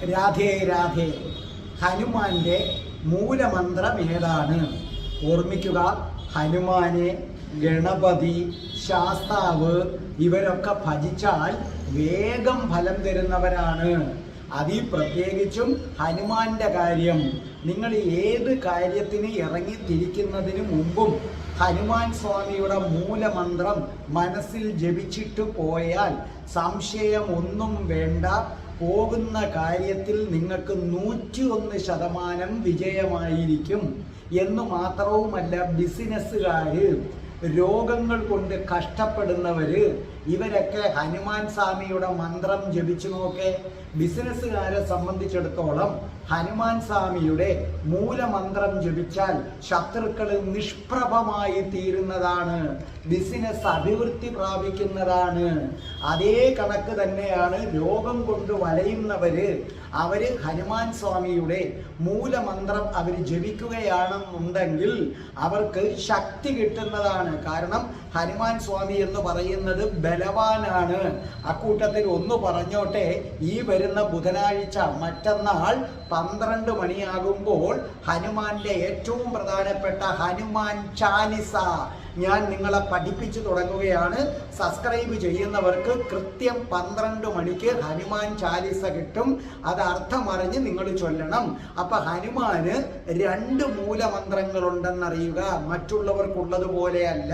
രാധേ രാധേ. ഹനുമാന്റെ മൂലമന്ത്രം ഏതാണ്? ഓർമ്മിക്കുക, ഹനുമാനെ, ഗണപതി, ശാസ്താവ് ഇവരൊക്കെ ഭജിച്ചാൽ വേഗം ഫലം തരുന്നവരാണ്. അതിൽ പ്രത്യേകിച്ചും ഹനുമാന്റെ കാര്യം. നിങ്ങൾ ഏത് കാര്യത്തിന് ഇറങ്ങിത്തിരിക്കുന്നതിന് മുമ്പും ഹനുമാൻ സ്വാമിയുടെ മൂലമന്ത്രം മനസ്സിൽ ജപിച്ചിട്ട് പോയാൽ സംശയമൊന്നും വേണ്ട, പോകുന്ന കാര്യത്തിൽ നിങ്ങൾക്ക് 101% വിജയമായിരിക്കും. എന്ന് മാത്രവുമല്ല, ബിസിനസ്സുകാര്, രോഗങ്ങൾ കൊണ്ട് കഷ്ടപ്പെടുന്നവര് ഇവരൊക്കെ ഹനുമാൻ സ്വാമിയുടെ മന്ത്രം ജപിച്ചു നോക്കെ. ബിസിനസ്സുകാരെ സംബന്ധിച്ചിടത്തോളം ഹനുമാൻ സ്വാമിയുടെ മൂലമന്ത്രം ജപിച്ചാൽ ശത്രുക്കൾ നിഷ്പ്രഭമായി തീരുന്നതാണ്, ബിസിനസ് അഭിവൃദ്ധി പ്രാപിക്കുന്നതാണ്. അതേ കണക്ക് തന്നെയാണ് രോഗം കൊണ്ട് വലയുന്നവര്. അവര് ഹനുമാൻ സ്വാമിയുടെ മൂലമന്ത്രം അവർ ജപിക്കുകയാണെന്നുണ്ടെങ്കിൽ അവർക്ക് ശക്തി കിട്ടുന്നതാണ്. കാരണം ഹനുമാൻ സ്വാമി എന്ന് പറയുന്നത് ബലവാനാണ്. അക്കൂട്ടത്തിൽ ഒന്ന് പറഞ്ഞോട്ടെ, ഈ വരുന്ന ബുധനാഴ്ച മറ്റന്നാൾ 12 മണിയാകുമ്പോൾ ഹനുമാന്റെ ഏറ്റവും പ്രധാനപ്പെട്ട ഹനുമാൻ ചാലിസ ഞാൻ നിങ്ങളെ പഠിപ്പിച്ചു തുടങ്ങുകയാണ്. സബ്സ്ക്രൈബ് ചെയ്യുന്നവർക്ക് കൃത്യം 12 മണിക്ക് ഹനുമാൻ ചാലിസ കിട്ടും. അത് അർത്ഥമറിഞ്ഞ് നിങ്ങൾ ചൊല്ലണം. അപ്പൊ ഹനുമാന് 2 മൂലമന്ത്രങ്ങളുണ്ടെന്നറിയുക, മറ്റുള്ളവർക്കുള്ളതുപോലെയല്ല.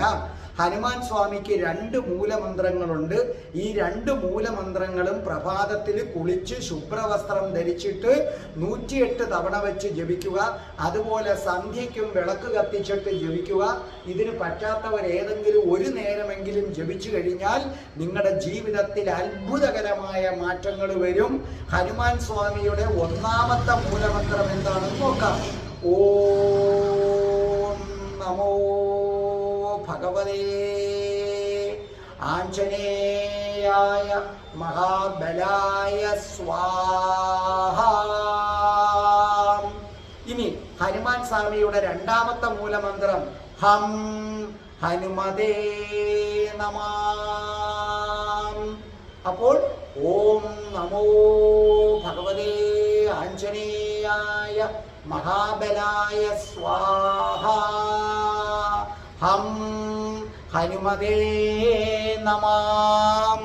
ഹനുമാൻ സ്വാമിക്ക് 2 മൂലമന്ത്രങ്ങളുണ്ട്. ഈ 2 മൂലമന്ത്രങ്ങളും പ്രഭാതത്തിൽ കുളിച്ച് ശുഭ്രവസ്ത്രം ധരിച്ചിട്ട് 108 തവണ വെച്ച് ജപിക്കുക. അതുപോലെ സന്ധ്യയ്ക്കും വിളക്ക് കത്തിച്ചിട്ട് ജപിക്കുക. ഇതിന് പറ്റാത്തവർ ഏതെങ്കിലും ഒരു നേരമെങ്കിലും ജപിച്ചു കഴിഞ്ഞാൽ നിങ്ങളുടെ ജീവിതത്തിൽ അത്ഭുതകരമായ മാറ്റങ്ങൾ വരും. ഹനുമാൻ സ്വാമിയുടെ 1ാമത്തെ മൂലമന്ത്രം എന്താണെന്ന് നോക്കാം. ഓം നമോ ഭഗവതേ ആഞ്ജനേയായ മഹാബലായ സ്വാഹ. ഇനി ഹനുമാൻ സ്വാമിയുടെ 2ാമത്തെ മൂലമന്ത്രം ഹം ഹനുമതേ നമഃ. അപ്പോൾ ഓം നമോ ഭഗവതേ ആഞ്ജനേയായ മഹാബലായ സ്വാഹ. ഹം ഹനുമതേ നമഃ.